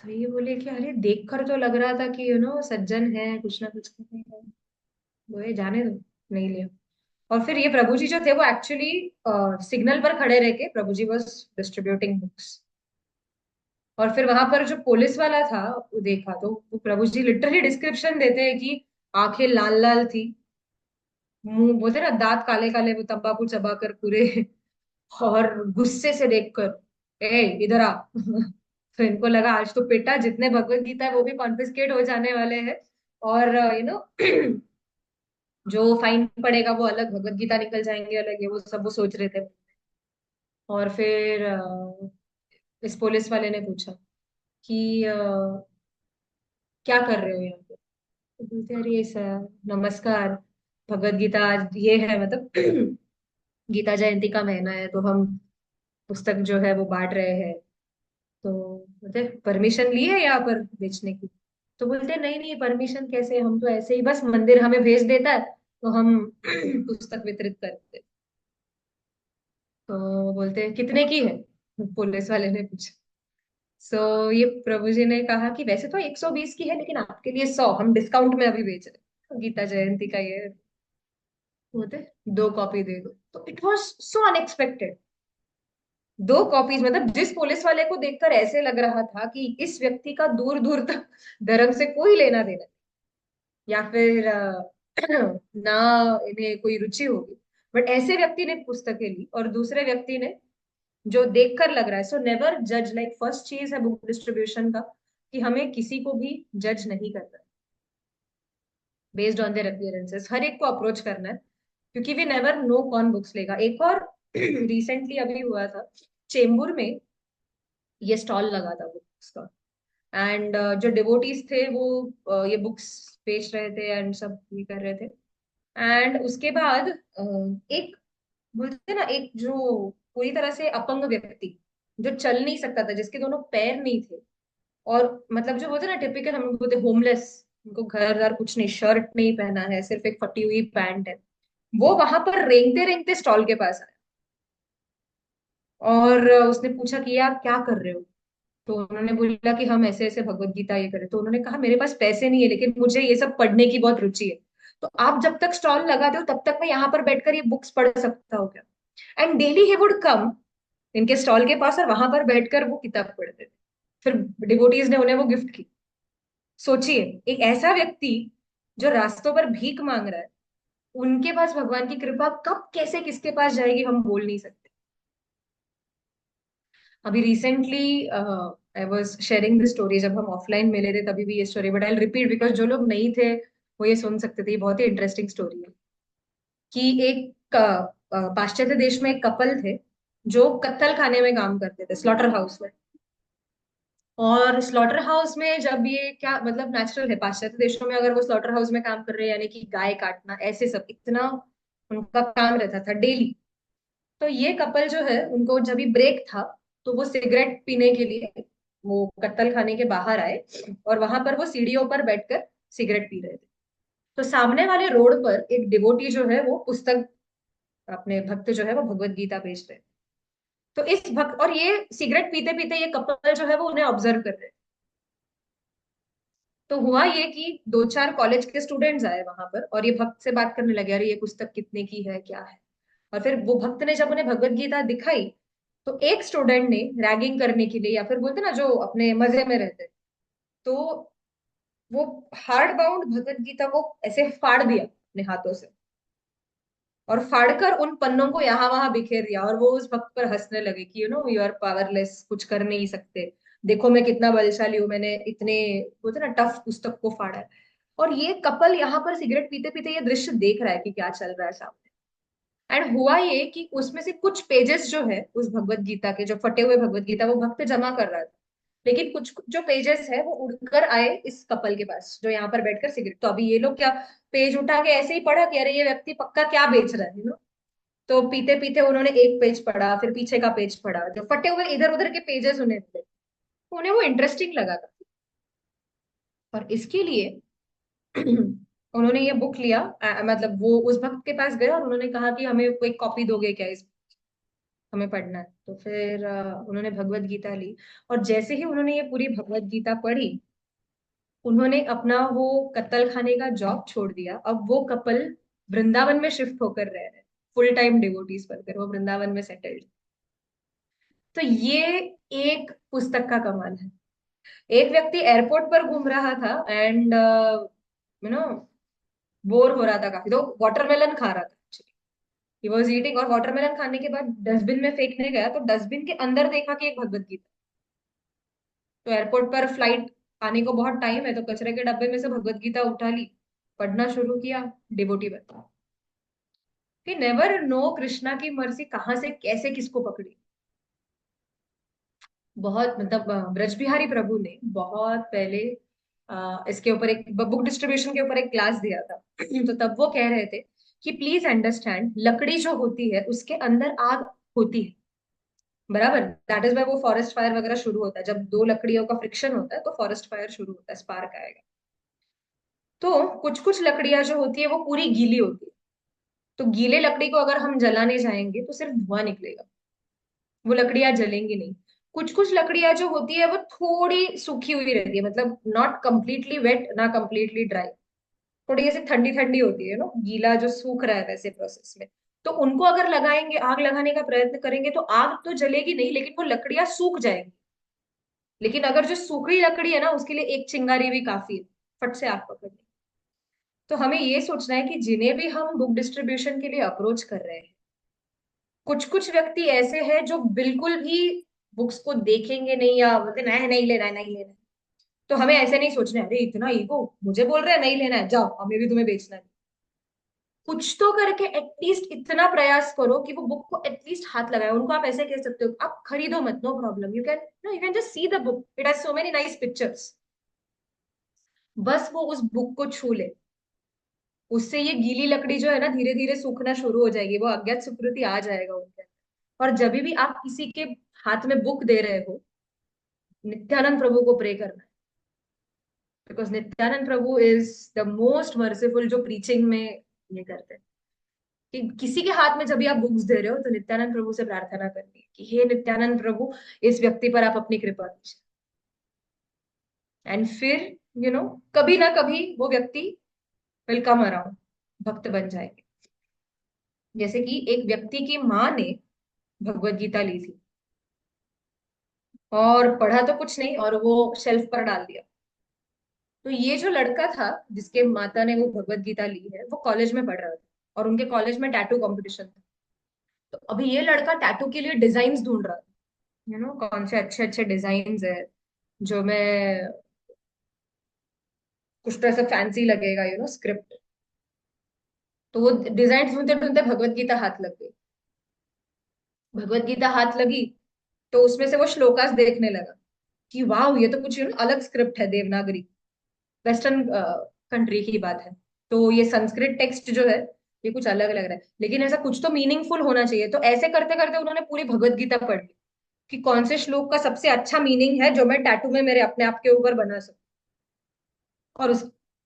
तो ये बोले कि अरे देखकर तो लग रहा था कि सज्जन है, कुछ ना कुछ करने का। बोले जाने दो, नहीं लिया। और फिर ये प्रभु जी जो थे वो एक्चुअली सिग्नल पर खड़े रह के, प्रभु जी वॉज डिस्ट्रीब्यूटिंग बुक्स। और फिर वहां पर जो पुलिस वाला था वो देखा, तो वो प्रभु जी लिटरली डिस्क्रिप्शन देते हैं कि आंखें लाल लाल थी, मुंह बोलते ना दांत काले काले, वो तंबाकू चबाकर पूरे, और गुस्से से देखकर ए इधर आ। तो इनको लगा आज तो पेटा, जितने भगवत गीता है वो भी कॉन्फिस्केट हो जाने वाले हैं, और जो फाइन पड़ेगा वो अलग, भगवत गीता निकल जाएंगे अलग, ये वो सब वो सोच रहे थे। और फिर इस पुलिस वाले ने पूछा कि क्या कर रहे हो यहाँ पे। तो बोलते अरे सर नमस्कार, भगवत गीता आज ये है, मतलब गीता जयंती का महीना है तो हम पुस्तक जो है वो बांट रहे हैं। तो बोलते परमिशन ली है यहाँ पर बेचने की। तो बोलते नहीं नहीं परमिशन कैसे, हम तो ऐसे ही बस मंदिर हमें भेज देता है तो हम पुस्तक वितरित करते। तो बोलते कितने की है, पुलिस वाले ने पूछा। सो ये प्रभु जी ने कहा कि वैसे तो 120 की है, लेकिन आपके लिए 100 हम डिस्काउंट में अभी बेच रहे हैं, गीता जयंती का ये होते, 2 कॉपी दे दो। तो it was so unexpected. 2 copies, मतलब जिस पुलिस वाले को देखकर ऐसे लग रहा था कि इस व्यक्ति का दूर दूर तक धर्म से कोई लेना देना, या फिर ना इन्हें कोई रुचि होगी, बट ऐसे व्यक्ति ने पुस्तकें ली, और दूसरे व्यक्ति ने जो देखकर लग रहा है। सो नेवर जज, लाइक फर्स्ट चीज है बुक डिस्ट्रीब्यूशन का कि हमें किसी को भी जज नहीं करना है बेस्ड ऑन देयर अपीयरेंसेस, हर एक को अप्रोच करना है, क्योंकि वी नेवर नो कौन बुक्स लेगा। एक और रिसेंटली अभी हुआ था चेंबूर में, ये स्टॉल लगा था बुक्स का, एंड जो डिवोटीज थे वो ये बुक्स बेच रहे थे एंड सब ये कर रहे थे। एंड उसके बाद एक बोलते ना, एक जो पूरी तरह से अपंग व्यक्ति, जो चल नहीं सकता था, जिसके दोनों पैर नहीं थे, और मतलब जो होते ना टिपिकल हम लोग बोलते होमलेस, उनको घर घर कुछ नहीं, शर्ट नहीं पहना है, सिर्फ एक फटी हुई पैंट है, वो वहां पर रेंगते रेंगते स्टॉल के पास आया। और उसने पूछा कि आप क्या कर रहे हो। तो उन्होंने बोला कि हम ऐसे ऐसे भगवत गीता ये करें। तो उन्होंने कहा मेरे पास पैसे नहीं है, लेकिन मुझे ये सब पढ़ने की बहुत रुचि है, तो आप जब तक स्टॉल लगाते हो तब तक मैं यहाँ पर बैठकर ये बुक्स पढ़ सकता हूँ क्या। And daily he would come इनके स्टॉल के पास, और वहां पर बैठकर वो किताब पढ़ते थे। फिर डिवोटीज ने उन्हें वो गिफ्ट की। सोचिए, एक ऐसा व्यक्ति जो रास्तों पर भीख मांग रहा है, उनके पास भगवान की कृपा कब कैसे किसके पास जाएगी हम बोल नहीं सकते। अभी recently I was sharing the story, जब हम ऑफलाइन मिले थे तभी भी ये story, but I repeat because जो लोग नहीं थे वो ये सुन सकते थे, ये बहुत ही इंटरेस्टिंग स्टोरी है। कि एक पाश्चात्य देश में एक कपल थे जो कत्तल खाने में काम करते थे, स्लॉटर हाउस में। और स्लॉटर हाउस में जब ये क्या, मतलब नेचुरल है पाश्चात्य देशों में, अगर वो स्लॉटर हाउस में काम कर रहे हैं यानी कि गाय काटना ऐसे सब, इतना उनका काम रहता था डेली। तो ये कपल जो है उनको जब भी ब्रेक था, तो वो सिगरेट पीने के लिए वो कत्तल खाने के बाहर आए, और वहां पर वो सीढ़ियों पर बैठकर सिगरेट पी रहे थे। तो सामने वाले रोड पर एक डिवोटी जो है वो पुस्तक, अपने भक्त जो है वो भगवत गीता बेच रहे हैं। तो इस भक्त, और ये सिगरेट पीते पीते ये कपल जो है वो उन्हें ऑब्जर्व कर रहे हैं। तो हुआ ये कि दो चार कॉलेज के स्टूडेंट्स आए वहां पर, और ये भक्त से बात करने लगे, अरे ये पुस्तक कितने की है, क्या है। और फिर वो भक्त ने जब उन्हें भगवत गीता दिखाई, तो एक स्टूडेंट ने रैगिंग करने के लिए, या फिर बोलते ना जो अपने मजे में रहते, तो वो हार्ड बाउंड भगवत गीता को ऐसे फाड़ दिया अपने हाथों से, और फाड़कर उन पन्नों को यहाँ वहां बिखेर दिया। और वो उस भक्त पर हंसने लगे कि यू आर पावरलेस, कुछ कर नहीं सकते, देखो मैं कितना बलशाली हूं, मैंने इतने, बोलते ना, टफ पुस्तक को फाड़ा है। और ये कपल यहाँ पर सिगरेट पीते पीते ये दृश्य देख रहा है कि क्या चल रहा है सामने। एंड हुआ ये कि उसमें से कुछ पेजेस जो है उस भगवत गीता के, जो फटे हुए भगवत गीता, वो भक्त जमा कर रहा था। लेकिन कुछ जो पेजेस है वो उड़कर आए इस कपल के पास जो यहाँ पर बैठकर सिगरेट, तो अभी ये लोग क्या, पेज उठा के ऐसे ही पढ़ा कि अरे ये व्यक्ति पक्का क्या बेच रहा है, तो पीते पीते उन्होंने एक पेज पढ़ा, फिर पीछे का पेज पढ़ा, जो फटे हुए इधर उधर के पेजेस उन्हें थे, तो उन्हें वो इंटरेस्टिंग लगा था। और इसके लिए उन्होंने ये बुक लिया, मतलब वो उस भक्त के पास गए और उन्होंने कहा कि हमें कोई कॉपी दोगे क्या, इस हमें पढ़ना है। तो फिर उन्होंने भगवत गीता ली, और जैसे ही उन्होंने ये पूरी भगवत गीता पढ़ी, उन्होंने अपना वो कत्तल खाने का जॉब छोड़ दिया। अब वो कपल वृंदावन में शिफ्ट होकर रह रहे हैं, फुल टाइम डिवोटीज बनकर वो वृंदावन में सेटल्ड। तो ये एक पुस्तक का कमाल है। एक व्यक्ति एयरपोर्ट पर घूम रहा था एंड नो बोर हो रहा था काफी, तो वाटरमेलन खा रहा था। ही वॉज ईटिंग, और वाटरमेलन खाने के बाद डस्टबिन में फेंकने गया, तो डस्टबिन के अंदर देखा कि एक भगवत गीता। तो एयरपोर्ट पर फ्लाइट आने को बहुत टाइम है, तो कचरे के डब्बे में से भगवत गीता उठा ली, पढ़ना शुरू किया, डिवोटी बता कि नेवर नो कृष्णा की मर्जी कहाँ से कैसे किसको पकड़ी। बहुत, मतलब ब्रज बिहारी प्रभु ने बहुत पहले इसके ऊपर एक बुक डिस्ट्रीब्यूशन के ऊपर एक क्लास दिया था। तो तब वो कह रहे थे कि प्लीज अंडरस्टैंड, लकड़ी जो होती है उसके अंदर आग होती है, बराबर। दैट इज वाई वो फॉरेस्ट फायर वगैरह शुरू होता है, जब दो लकड़ियों का फ्रिक्शन होता है तो फॉरेस्ट फायर शुरू होता है, स्पार्क आएगा। तो कुछ कुछ लकड़ियां जो होती है वो पूरी गीली होती है, तो गीले लकड़ी को अगर हम जलाने जाएंगे तो सिर्फ धुआं निकलेगा, वो लकड़ियां जलेंगी नहीं। कुछ कुछ लकड़ियां जो होती है वो थोड़ी सूखी हुई रहती है, मतलब नॉट कंप्लीटली वेट ना कंप्लीटली ड्राई, थोड़ी ऐसे ठंडी ठंडी होती है, गीला जो सूख रहा है वैसे प्रोसेस में। तो उनको अगर लगाएंगे, आग लगाने का प्रयत्न करेंगे, तो आग तो जलेगी नहीं, लेकिन वो लकड़ियां सूख जाएंगी। लेकिन अगर जो सूखी लकड़ी है ना, उसके लिए एक चिंगारी भी काफी है, फट से आग पकड़ने। तो हमें ये सोचना है कि जिन्हें भी हम बुक डिस्ट्रीब्यूशन के लिए अप्रोच कर रहे हैं, कुछ कुछ व्यक्ति ऐसे हैं जो बिल्कुल भी बुक्स को देखेंगे नहीं, या बोलते नहीं नहीं लेना है, नहीं लेना है। तो हमें ऐसे नहीं सोचना है, अरे इतना ईगो, मुझे बोल रहे हैं नहीं लेना है, जाओ हमें भी तुम्हें बेचना है। कुछ तो करके एटलीस्ट इतना प्रयास करो कि वो बुक को एटलीस्ट हाथ लगाए। उनको आप ऐसे कह सकते हो, आप खरीदो मत, no problem, you can just see the book, it has so many nice pictures. बस वो उस बुक को छू ले, उससे ये गीली लकड़ी जो है ना धीरे धीरे सूखना शुरू हो जाएगी, वो अज्ञात सुकृति आ जाएगा उनके अंदर। और जब भी आप किसी के हाथ में बुक दे रहे हो, नित्यानंद प्रभु को प्रे करना है, because Nityanand Prabhu is the most merciful, जो प्रीचिंग में ये करते हैं। कि किसी के हाथ में जब भी आप बुक्स दे रहे हो, तो नित्यानंद प्रभु से प्रार्थना करनी है कि हे नित्यानंद प्रभु, इस व्यक्ति पर आप अपनी कृपा कीजिए। एंड फिर कभी ना कभी वो व्यक्ति विल कम अराउंड, भक्त बन जाएंगे। जैसे कि एक व्यक्ति की माँ ने भगवत गीता ली थी, और पढ़ा तो कुछ नहीं, और वो शेल्फ पर डाल दिया। तो ये जो लड़का था जिसके माता ने वो भगवत गीता ली है, वो कॉलेज में पढ़ रहा था, और उनके कॉलेज में टैटू कंपटीशन था। तो अभी ये लड़का टैटू के लिए डिजाइन ढूंढ रहा था, कौन से अच्छे अच्छे डिजाइन है जो मैं, कुछ तो ऐसा फैंसी लगेगा, स्क्रिप्ट। तो वो डिजाइन ढूंढते ढूंढते भगवत गीता हाथ लग गई। भगवत गीता हाथ लगी, तो उसमें से वो श्लोकास देखने लगा कि वाह, ये तो कुछ अलग स्क्रिप्ट है, देवनागरी, वेस्टर्न कंट्री की बात है। तो ये संस्कृत टेक्स्ट जो है, ये कुछ अलग लग रहा है, लेकिन ऐसा कुछ तो मीनिंगफुल होना चाहिए। तो ऐसे करते करते उन्होंने पूरी भगवत गीता पढ़ ली कि कौन से श्लोक का सबसे अच्छा मीनिंग है जो मैं टैटू में मेरे अपने आप के ऊपर बना सकूं। और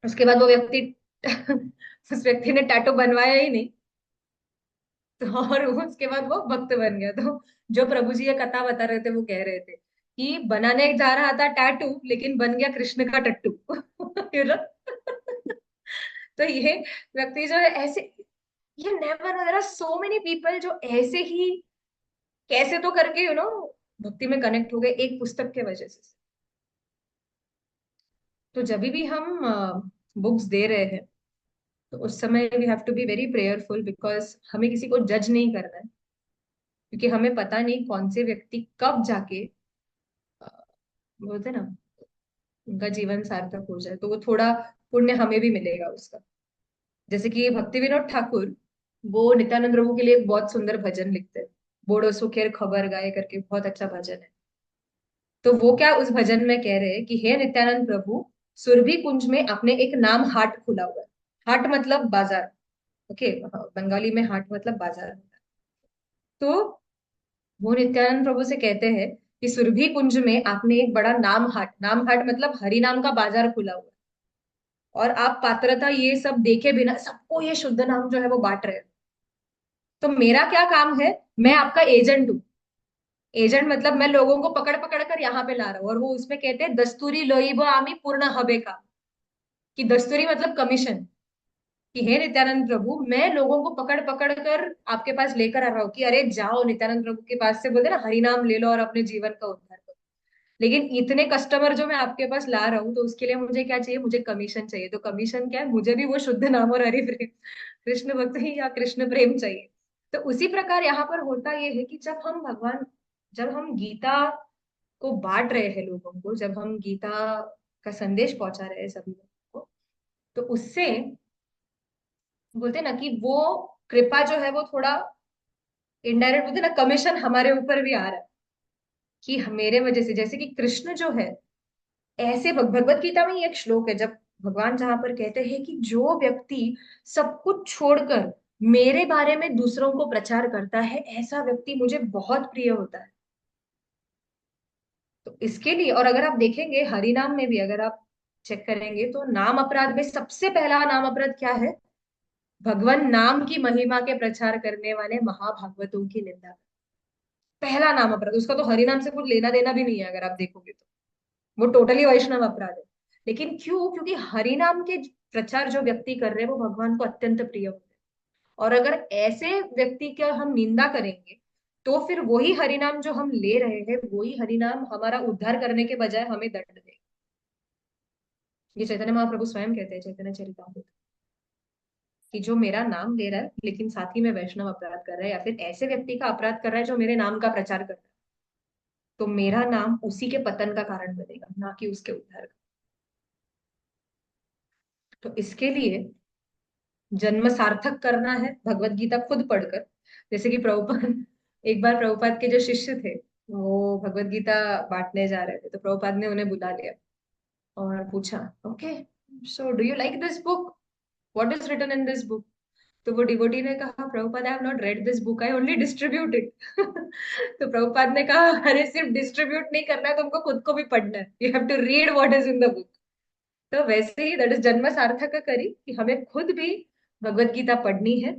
उसके बाद वो व्यक्ति उस व्यक्ति ने टैटू बनवाया ही नहीं। तो और उसके बाद वो भक्त बन गया। तो जो प्रभु जी ये कथा बता रहे थे वो कह रहे थे कि बनाने जा रहा था टैटू लेकिन बन गया कृष्ण का टट्टू। You know. तो ये व्यक्ति जो है ऐसे, ये never know, there are so many people जो ऐसे ही कैसे तो करके भक्ति में कनेक्ट हो गए एक पुस्तक के वजह से। तो जब भी हम बुक्स दे रहे हैं तो उस समय we have to be very prayerful, because हमें किसी को जज नहीं करना है, क्योंकि हमें पता नहीं कौन से व्यक्ति कब जाके अ, बोलते हैं ना, उनका जीवन सार्थक हो जाए, तो वो थोड़ा पुण्य हमें भी मिलेगा उसका। जैसे कि भक्ति विनोद ठाकुर, वो नित्यानंद प्रभु के लिए एक बहुत सुंदर भजन लिखते हैं। बोड़ो सुखेर खबर गाए करके बहुत अच्छा भजन है। तो वो क्या उस भजन में कह रहे हैं कि हे नित्यानंद प्रभु, सुरभि कुंज में आपने एक नाम हाट खुला हुआ है। हाट मतलब बाजार। ओके, बंगाली में हाट मतलब बाजार होता है। तो वो नित्यानंद प्रभु से कहते हैं कि सुरभि कुंज में आपने एक बड़ा नाम हाट मतलब हरि नाम का बाजार खुला हुआ है, और आप पात्रता ये सब देखे बिना सबको ये शुद्ध नाम जो है वो बांट रहे हैं। तो मेरा क्या काम है? मैं आपका एजेंट हूँ। एजेंट मतलब मैं लोगों को पकड़ पकड़ कर यहाँ पे ला रहा हूँ, और वो उसमें कहते हैं दस्तूरी लोइबो आमी पूर्ण हबे का, कि दस्तूरी मतलब कमीशन। कि हे नित्यानंद प्रभु, मैं लोगों को पकड़ पकड़ कर आपके पास लेकर आ रहा हूँ कि अरे जाओ नित्यानंद प्रभु के पास से बोलते ना हरि नाम ले लो और अपने जीवन का उद्धार करो। लेकिन इतने कस्टमर जो मैं आपके पास ला रहा हूँ, तो उसके लिए मुझे क्या चाहिए? मुझे कमीशन चाहिए। तो कमीशन क्या है? मुझे भी वो शुद्ध नाम और हरि प्रेम, कृष्ण भक्ति या कृष्ण प्रेम चाहिए। तो उसी प्रकार यहाँ पर होता ये है कि जब हम गीता को बांट रहे हैं लोगों को, जब हम गीता का संदेश पहुंचा रहे हैं सभी लोगों को, तो उससे बोलते हैं ना कि वो कृपा जो है वो थोड़ा इनडायरेक्ट, बोलते हैं ना, कमीशन हमारे ऊपर भी आ रहा है कि मेरे वजह से, जैसे कि कृष्ण जो है, ऐसे भगवत गीता में ही एक श्लोक है जब भगवान जहां पर कहते हैं कि जो व्यक्ति सब कुछ छोड़कर मेरे बारे में दूसरों को प्रचार करता है, ऐसा व्यक्ति मुझे बहुत प्रिय होता है। तो इसके लिए, और अगर आप देखेंगे हरि नाम में भी अगर आप चेक करेंगे तो नाम अपराध में सबसे पहला नाम अपराध क्या है? भगवान नाम की महिमा के प्रचार करने वाले महाभागवतों की निंदा। पहला नाम अपराध उसका तो हरि नाम से कुछ लेना देना भी नहीं है अगर आप देखोगे तो। वो टोटली वैष्णव अपराध है। लेकिन क्यों? क्योंकि हरि नाम के प्रचार जो व्यक्ति कर रहे हैं वो भगवान को अत्यंत प्रिय होते हैं। और अगर ऐसे व्यक्ति का हम निंदा करेंगे तो फिर वही हरिनाम जो हम ले रहे हैं, वही हरिनाम हमारा उद्धार करने के बजाय हमें दंड दे। ये चैतन्य महाप्रभु स्वयं कहते हैं चैतन्य चरितामृत, कि जो मेरा नाम ले रहा है लेकिन साथ ही में वैष्णव अपराध कर रहा है, या फिर ऐसे व्यक्ति का अपराध कर रहा है जो मेरे नाम का प्रचार कर रहा है, तो मेरा नाम उसी के पतन का कारण बनेगा, ना कि उसके उद्धार का। तो इसके लिए जन्म सार्थक करना है भगवत गीता खुद पढ़कर। जैसे कि प्रभुपाद, एक बार प्रभुपाद के जो शिष्य थे वो भगवत गीता बांटने जा रहे थे, तो प्रभुपाद ने उन्हें बुला लिया और पूछा, okay, so do you like this book, what is written in this book? तो वो डिवोटी ने कहा, Prabhupada I have not read this book, I only distribute it. तो प्रभुपाद ने कहा, अरे सिर्फ डिस्ट्रीब्यूट नहीं करना है, तुमको खुद को भी पढ़ना है, you have to read what is in the book. तो वैसे ही दैट इज जन्म सार्थक करी, कि हमें खुद भी भगवत गीता पढ़नी है,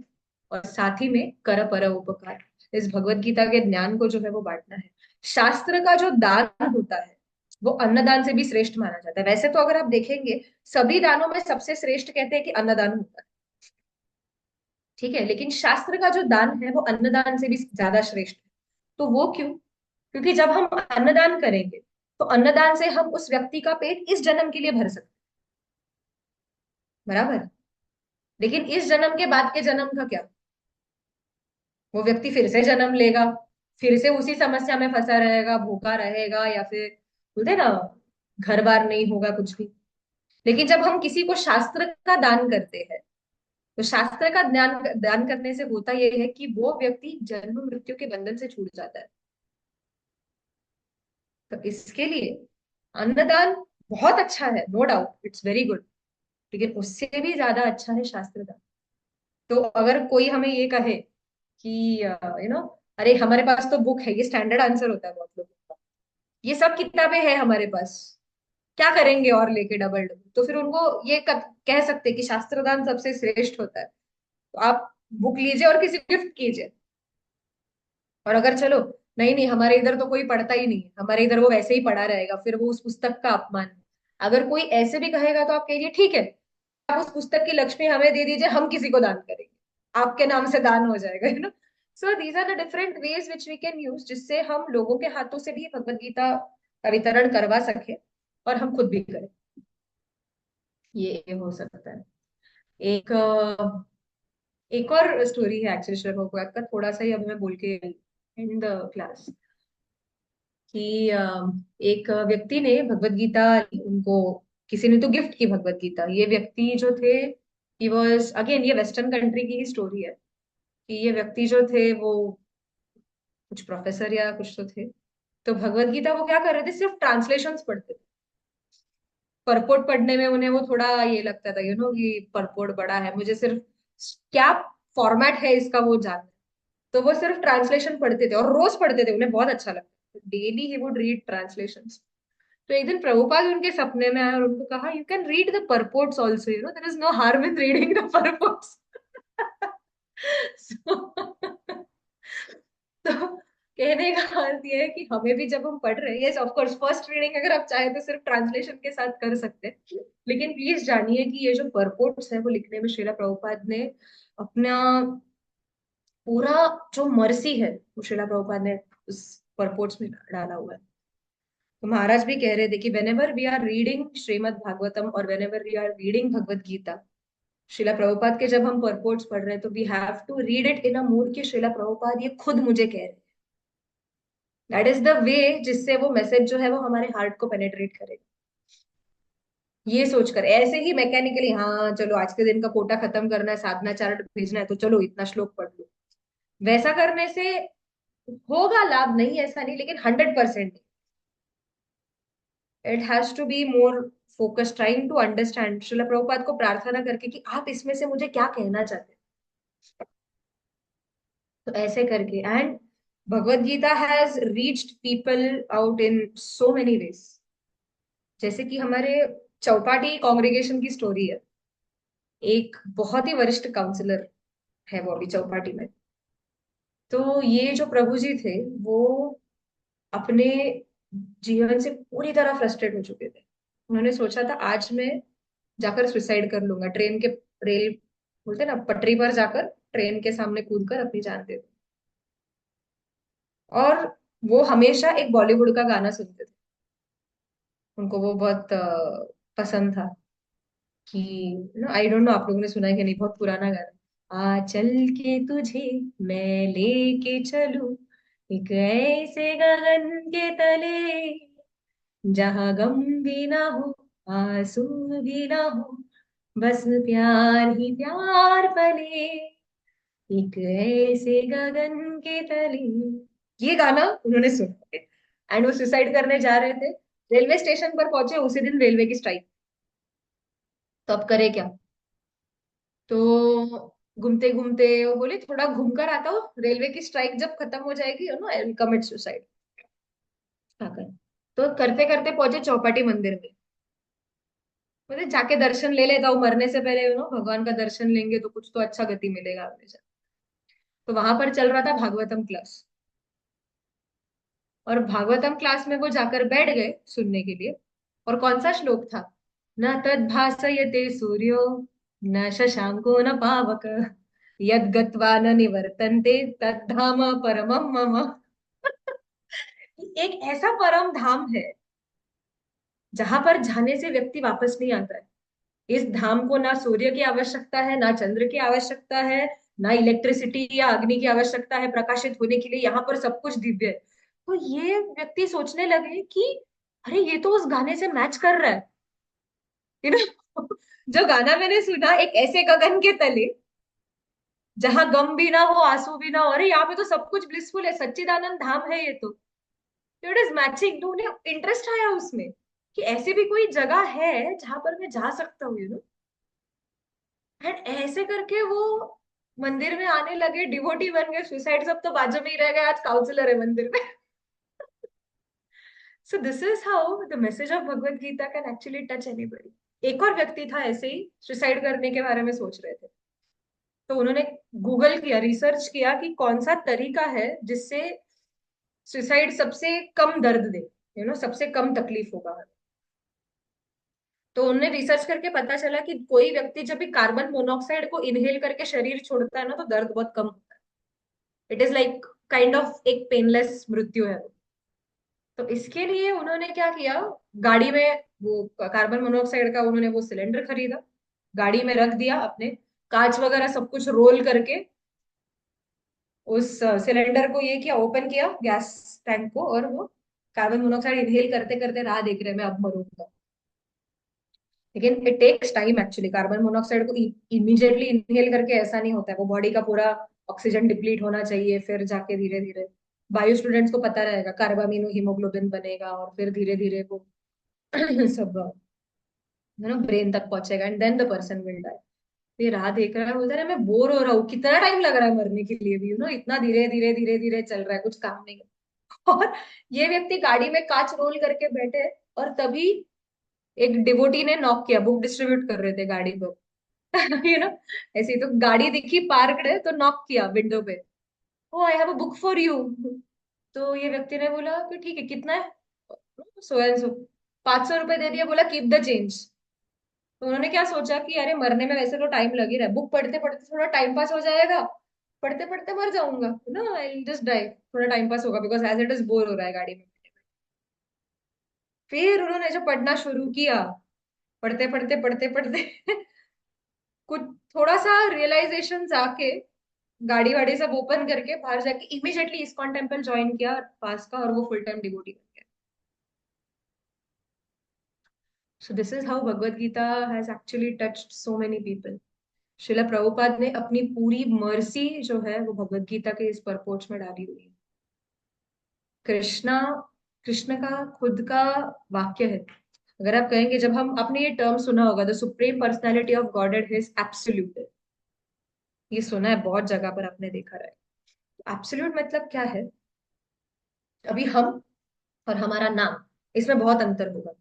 और साथ ही में कर पर उपकार, इस भगवत गीता के ज्ञान को जो है वो बांटना है। शास्त्र का जो दान होता है वो अन्नदान से भी श्रेष्ठ माना जाता है। वैसे तो अगर आप देखेंगे सभी दानों में सबसे श्रेष्ठ कहते हैं कि अन्नदान होता है, ठीक है, लेकिन शास्त्र का जो दान है वो अन्नदान से भी ज्यादा श्रेष्ठ है। तो वो क्यों? क्योंकि जब हम अन्नदान करेंगे तो अन्नदान से हम उस व्यक्ति का पेट इस जन्म के लिए भर सकते हैं, बराबर। लेकिन इस जन्म के बाद के जन्म का क्या? वो व्यक्ति फिर से जन्म लेगा, फिर से उसी समस्या में फंसा रहेगा, भूखा रहेगा, या फिर बोलते हैं ना, घर बार नहीं होगा कुछ भी। लेकिन जब हम किसी को शास्त्र का दान करते हैं, तो शास्त्र का ज्ञान दान करने से होता यह है कि वो व्यक्ति जन्म मृत्यु के बंधन से छूट जाता है। तो इसके लिए अन्नदान बहुत अच्छा है, no doubt, it's very good. लेकिन उससे भी ज्यादा अच्छा है शास्त्र दान। तो अगर कोई हमें ये कहे कि अरे हमारे पास तो बुक है, ये स्टैंडर्ड आंसर होता है बहुत लोगों का, ये सब किताबें हैं हमारे पास, क्या करेंगे और लेके डबल डबल? तो फिर उनको ये कह सकते कि शास्त्रदान सबसे श्रेष्ठ होता है, तो आप बुक लीजिए और किसी को गिफ्ट कीजिए। और अगर चलो नहीं नहीं, हमारे इधर तो कोई पढ़ता ही नहीं है, हमारे इधर वो वैसे ही पढ़ा रहेगा, फिर वो उस पुस्तक का अपमान है। अगर कोई ऐसे भी कहेगा तो आप कहिए ठीक है, आप उस पुस्तक की लक्ष्मी हमें दे दीजिए, हम किसी को दान करेंगे, आपके नाम से दान हो जाएगा, so these are the different ways which we can use, जिससे हम लोगों के हाथों से भी भगवत गीता का वितरण करवा सके और हम खुद भी करें। ये हो सकता है। एक एक और स्टोरी है एक्चुअली श्री भगवत का, थोड़ा सा ही अभी मैं बोल के इन द क्लास, कि एक व्यक्ति ने भगवत गीता, उनको किसी ने तो गिफ्ट की भगवत गीता। ये व्यक्ति जो थे, ही वॉज अगेन, ये वेस्टर्न कंट्री की ही स्टोरी है, कि ये व्यक्ति जो थे वो कुछ प्रोफेसर या कुछ तो थे। तो भगवत गीता वो क्या कर रहे थे, सिर्फ ट्रांसलेशंस पढ़ते थे। परपोट पढ़ने में उन्हें वो थोड़ा ये लगता था, कि परपोट बड़ा है, मुझे सिर्फ क्या फॉर्मेट है इसका वो जानना है। तो वो सिर्फ ट्रांसलेशन पढ़ते थे और रोज पढ़ते थे, उन्हें बहुत अच्छा लगता, daily he would read translations. तो एक दिन प्रभुपाद उनके सपने में आए और उनको कहा, you can read the purports also, there is no harm in reading the purports. तो कहने का अर्थ ये है कि हमें भी जब हम पढ़ रहे हैं, yes of course first reading अगर आप चाहे तो सिर्फ ट्रांसलेशन के साथ कर सकते हैं, लेकिन प्लीज जानिए कि ये जो परपोर्ट्स है वो लिखने में श्रीला प्रभुपाद ने अपना पूरा जो मर्सी है वो श्रीला प्रभुपाद ने उस परपोर्ट्स में डाला हुआ है। तो महाराज भी कह रहे थे कि whenever we are reading Shrimad Bhagavatam और whenever we are reading Bhagavad Gita, Srila Prabhupada के जब हम परपोर्ट्स पढ़ रहे हैं तो we have to read it in a mood कि श्रीला प्रभुपाद ये खुद मुझे कह रहे हैं। दैट इज द वे जिससे वो मैसेज जो है वो हमारे हार्ट को पेनेट्रेट करेगा। ये सोचकर, ऐसे ही मैकेनिकली हाँ चलो आज के दिन का कोटा खत्म करना है, साधना चार्ट भेजना है, तो चलो इतना श्लोक पढ़ लो, वैसा करने से होगा लाभ, नहीं ऐसा नहीं, लेकिन 100%। It has to be more focus, trying to understand, Srila Prabhupada को प्रार्थना करके कि आप इसमें से मुझे क्या कहना चाहते हैं, तो ऐसे करके। And Bhagavad Gita has reached people out in so many ways. जैसे कि हमारे चौपाटी कॉन्ग्रेगेशन की स्टोरी है। एक बहुत ही वरिष्ठ काउंसलर है वो अभी चौपाटी में। तो ये जो प्रभु जी थे, वो अपने जीवन से पूरी तरह फ्रस्ट्रेट हो चुके थे। उन्होंने सोचा था आज मैं जाकर सुसाइड कर लूंगा, ट्रेन के रेल बोलते हैं ना, पटरी पर जाकर ट्रेन के सामने कूद कर अपनी जान दे दूं। और वो हमेशा एक बॉलीवुड का गाना सुनते थे, उनको वो बहुत पसंद था, कि आई डोंट नो आप लोगों ने सुना है कि नहीं, बहुत पुराना गाना, आ चल के तुझे मैं लेके चलूं एक ऐसे गगन के तले, जहां गम भी ना हो, आंसू भी ना हो, बस प्यार ही प्यार पले, एक ऐसे गगन के तले। ये गाना उन्होंने सुना एंड वो सुसाइड करने जा रहे थे। रेलवे स्टेशन पर पहुंचे, उसी दिन रेलवे की स्ट्राइक। तो अब करे क्या? तो घूमते घूमते वो बोले थोड़ा घूम कर आता हूँ, रेलवे की स्ट्राइक जब खत्म हो जाएगी आई विल कमिट सुसाइड। तो करते करते पहुंचे चौपाटी मंदिर में। बोले जाके दर्शन ले लेता हूँ, मरने से पहले भगवान का दर्शन लेंगे तो कुछ तो अच्छा गति मिलेगा हमेशा। तो वहां पर चल रहा था भागवतम क्लास, और भागवतम क्लास में वो जाकर बैठ गए सुनने के लिए। और कौन सा श्लोक था, न तद्भासयते सूर्यो न शशांको न पावक यद गत्वा न निवर्तन्ते तद्धाम परमम मम। एक ऐसा परम धाम है जहां पर जाने से व्यक्ति वापस नहीं आता है। इस धाम को ना सूर्य की आवश्यकता है, ना चंद्र की आवश्यकता है, ना इलेक्ट्रिसिटी या अग्नि की आवश्यकता है प्रकाशित होने के लिए, यहाँ पर सब कुछ दिव्य है। तो ये व्यक्ति सोचने लगे कि अरे ये तो उस गाने से मैच कर रहा है, यू नो जो गाना मैंने सुना, एक ऐसे गगन के तले जहां गम भी ना हो, आंसू भी ना हो, अरे यहाँ पे तो सब कुछ ब्लिसफुल है, सच्चिदानंद धाम है ये तो। इट इज मैचिंग, तो उन्हें इंटरेस्ट आया उसमें कि ऐसी भी कोई जगह है जहां पर मैं जा सकता हूँ, एंड ऐसे करके वो मंदिर में आने लगे, डिवोटी बन गए। सुसाइड सब तो बाजू में ही रह गए, आज काउंसलर है मंदिर में। So this is how the message of Bhagavad Gita can actually touch anybody. एक और व्यक्ति था ऐसे ही सुसाइड करने के बारे में सोच रहे थे, तो उन्होंने गूगल किया, रिसर्च किया कि कौन सा तरीका है जिससे सुसाइड सबसे कम दर्द दे, सबसे कम तकलीफ होगा। तो उन्होंने रिसर्च करके पता चला कि कोई व्यक्ति जब भी कार्बन मोनोऑक्साइड को इनहेल करके शरीर छोड़ता है ना, तो दर्द बहुत कम होता है। It is like kind of एक पेनलेस मृत्यु है वो। तो इसके लिए उन्होंने क्या किया, गाड़ी में वो कार्बन मोनोऑक्साइड का उन्होंने वो सिलेंडर खरीदा, गाड़ी में रख दिया अपने, कांच वगैरह सब कुछ रोल करके उस सिलेंडर को ये किया, ओपन किया गैस टैंक को, और वो कार्बन मोनोऑक्साइड इनहेल करते करते राह देख रहे मैं अब मरूंगा। लेकिन it takes time actually, carbon monoxide को इमीडिएटली इनहेल करके ऐसा नहीं होता है, वो बॉडी का पूरा ऑक्सीजन डिप्लीट होना चाहिए, फिर जाके धीरे धीरे बायो स्टूडेंट्स को पता रहेगा कार्बामिनो हीमोग्लोबिन बनेगा, और फिर धीरे धीरे वो सब ब्रेन तक पहुंचेगा, and then the person will die. ये राह देख रहा है, बोलता है मैं बोर हो रहा हूँ, कितना टाइम लग रहा है मरने के लिए भी, इतना धीरे धीरे धीरे धीरे चल रहा है, कुछ काम नहीं है। और ये व्यक्ति गाड़ी में कांच रोल करके बैठे, और तभी एक डिवोटी ने नॉक किया, बुक डिस्ट्रीब्यूट कर रहे थे गाड़ी पर यू नो ऐसे ही, तो गाड़ी दिखी पार्कड है, तो नॉक किया विंडो पे, oh I have a book for you. तो ये व्यक्ति ने बोला कि ठीक है, कितना है, सो एंड सो, 500 रुपए दे दिया, बोला कीप द चेंज। तो उन्होंने क्या सोचा कि अरे मरने में वैसे तो टाइम लग ही रहा है, बुक पढ़ते पढ़ते थोड़ा टाइम पास हो जाएगा, पढ़ते पढ़ते मर जाऊंगा, आई जस्ट डाई, थोड़ा टाइम पास होगा, because as it is bore हो रहा है गाड़ी में। फिर उन्होंने जब पढ़ना शुरू किया, पढ़ते पढ़ते पढ़ते पढ़ते कुछ थोड़ा सा रियलाइजेशन आके, गाड़ी वाड़ी सब ओपन करके बाहर जाके इमीडिएटली इस्कॉन टेम्पल ज्वाइन किया पास का, और वो फुल टाइम डिवोटी बन गया। So this is how Bhagavad Gita has actually touched so many people. Srila Prabhupada ने अपनी पूरी मर्सी जो है वो भगवत गीता के इस परपोच में डाली हुई है। कृष्णा, कृष्ण का खुद का वाक्य है। अगर आप कहेंगे, जब हम आपने ये टर्म सुना होगा, the supreme personality of godhead is absolute, ये सुना है बहुत जगह पर, आपने देखा रहा है। एब्सोल्यूट मतलब क्या है, अभी हम और हमारा नाम, इसमें बहुत अंतर होगा।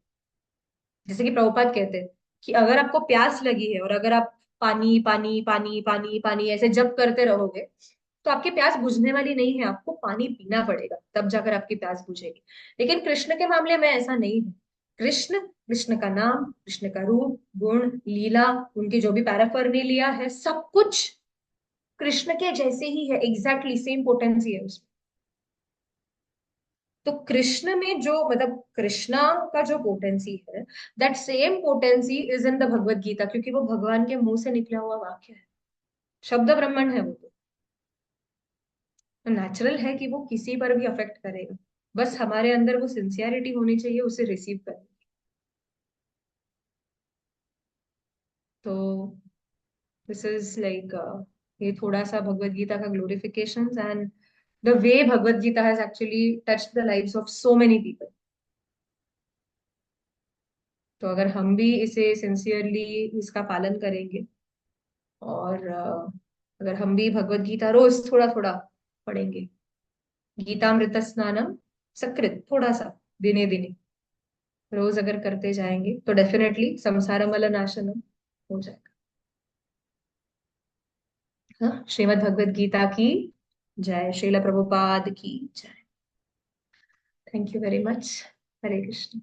जैसे कि प्रभुपाद कहते हैं कि अगर आपको प्यास लगी है, और अगर आप पानी पानी पानी पानी पानी ऐसे जप करते रहोगे, तो आपकी प्यास बुझने वाली नहीं है, आपको पानी पीना पड़ेगा, तब जाकर आपकी प्यास बुझेगी। लेकिन कृष्ण के मामले में ऐसा नहीं है। कृष्ण, कृष्ण का नाम, कृष्ण का रूप, गुण, लीला, उनकी जो भी पैराफर्नेलिया है, सब कुछ कृष्ण के जैसे ही है, एग्जैक्टली सेम पोटेंसी है उसमें। तो कृष्ण में जो मतलब कृष्णा का जो पोटेंसी है, that same potency is in the Bhagavad Gita, क्योंकि वो भगवान के मुंह से निकला हुआ वाक्य है, शब्द ब्रह्मण है वो। तो नेचुरल है कि वो किसी पर भी अफेक्ट करेगा, बस हमारे अंदर वो सिंसियरिटी होनी चाहिए उसे रिसीव करने की। तो दिस इज लाइक, ये थोड़ा सा भगवत गीता का glorification, and the way Bhagavad Gita has actually touched the lives of so many people. तो अगर हम भी इसे सिंसियरली इसका पालन करेंगे, और अगर हम भी भगवत गीता रोज थोड़ा थोड़ा पढ़ेंगे, गीतामृत स्नानम सकृत, थोड़ा सा दिने दिने रोज अगर करते जाएंगे, तो डेफिनेटली संसारमल नाशनम हो जाएगा। हाँ, श्रीमद् भगवत गीता की जय, श्रील प्रभुपाद की जय। Thank you very much. Hare Krishna.